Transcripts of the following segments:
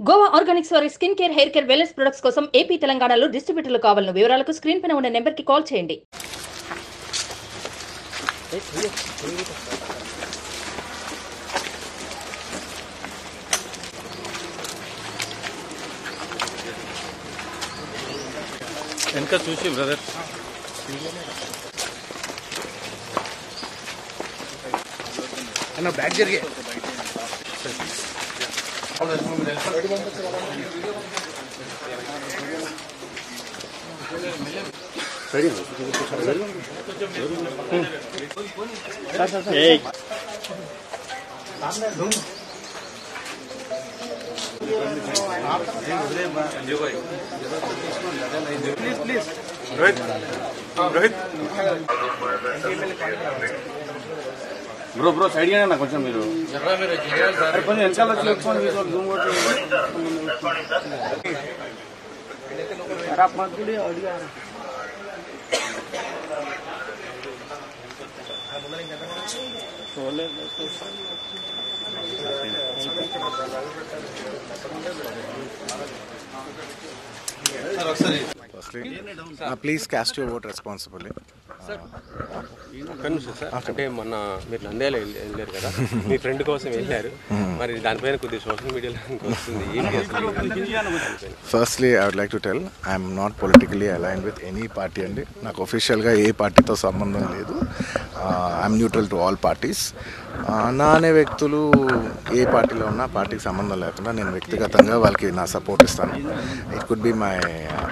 Goa Organics వారి skin care, hair care, wellness products కోసం AP, తెలంగాణలో డిస్ట్రిబ్యూటర్లు కావాలను వివరాలకు స్క్రీన్ పైన ఉన్న నెంబర్కి కాల్ చేయండి. వెనక చూసి బ్రదర్ అన్న బ్యాక్ జరిగే ప్లీజ్ రోహిత్ బ్రో సైడ్ గానే కొంచెం మీరు కొంచెం వెనకాల వచ్చి Zoom please cost your vote responsibly. అంటే మొన్న మీరు నంద్యాల వెళ్ళారు కదా, మీ ఫ్రెండ్ కోసం వెళ్ళారు, మరి దానిపైన కొద్దిగా సోషల్ మీడియాలో వస్తుంది ఏంటి అసలు? Firstly I would like to tell I'm not politically aligned with any party అండి. నాకు ఒఫిషియల్గా ఏ పార్టీతో సంబంధం లేదు. I'm neutral to all parties. నా అనే వ్యక్తులు ఏ పార్టీలో ఉన్నా పార్టీకి సంబంధం లేకుండా నేను వ్యక్తిగతంగా వాళ్ళకి నా సపోర్ట్ ఇస్తాను. It could be my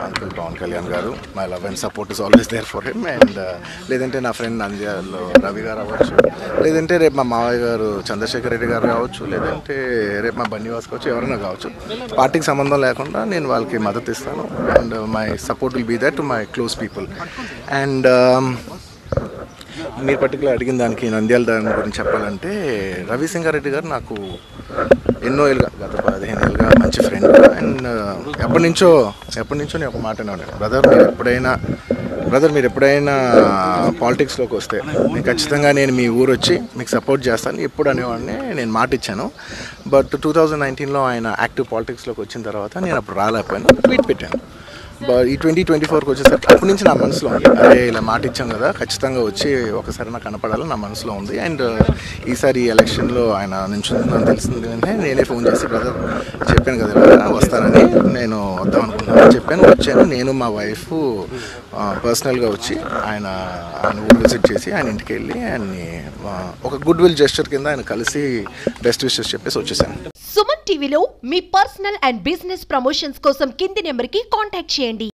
uncle Pawan Kalyan garu. My love and support is always there for him. And లేదంటే నా ఫ్రెండ్ నంద్యాలలో రవి గారు అవ్వచ్చు, లేదంటే రేపు మా మావయ్య గారు చంద్రశేఖర్ రెడ్డి గారు కావచ్చు, లేదంటే రేపు మా బన్నివాస్ కావచ్చు, ఎవరైనా కావచ్చు. పార్టీకి సంబంధం లేకుండా నేను వాళ్ళకి మద్దతు ఇస్తాను. And my support will be that to my close people. And మీరు పర్టికులర్ అడిగిన దానికి నంద్యాల దాని గురించి చెప్పాలంటే, రవిసింగారెడ్డి గారు నాకు ఎన్నో ఏళ్ళుగా, గత 15 ఏళ్ళుగా మంచి ఫ్రెండ్. అండ్ ఎప్పటి నుంచో నేను ఒక మాట అన్నాను, బ్రదర్ మీరు ఎప్పుడైనా పాలిటిక్స్లోకి వస్తే నేను ఖచ్చితంగా నేను మీ ఊరు వచ్చి మీకు సపోర్ట్ చేస్తాను ఎప్పుడు అనేవాడిని. నేను మాట ఇచ్చాను. బట్ 2019లో ఆయన యాక్టివ్ పాలిటిక్స్లోకి వచ్చిన తర్వాత నేను అప్పుడు రాలేకపోయాను, ట్వీట్ పెట్టాను. ఈ 2024కి వచ్చేసరికి అప్పటి నుంచి నా మనసులో ఉంది, అరే ఇలా మాట ఇచ్చాం కదా, ఖచ్చితంగా వచ్చి ఒకసారి నాకు కనపడాలని నా మనసులో ఉంది. అండ్ ఈసారి ఈ ఎలక్షన్లో ఆయన నించుందని తెలిసింది అంటే నేనే ఫోన్ చేసి, బ్రదర్ చెప్పాను కదా వస్తానని, నేను వద్దాం అనుకుంటున్నాను చెప్పాను. వచ్చాను. నేను మా వైఫ్ పర్సనల్గా వచ్చి ఆయన ఊరు విజిట్ చేసి ఆయన ఇంటికి వెళ్ళి ఆయన్ని ఒక గుడ్ విల్ జెస్చర్ కింద ఆయన కలిసి బెస్ట్ విషెస్ చెప్పేసి వచ్చేసాను. సుమన్ టీవీలో మీ పర్సనల్ అండ్ బిజినెస్ ప్రమోషన్స్ కోసం కింది నెంబర్కి కాంటాక్ట్ చేయండి.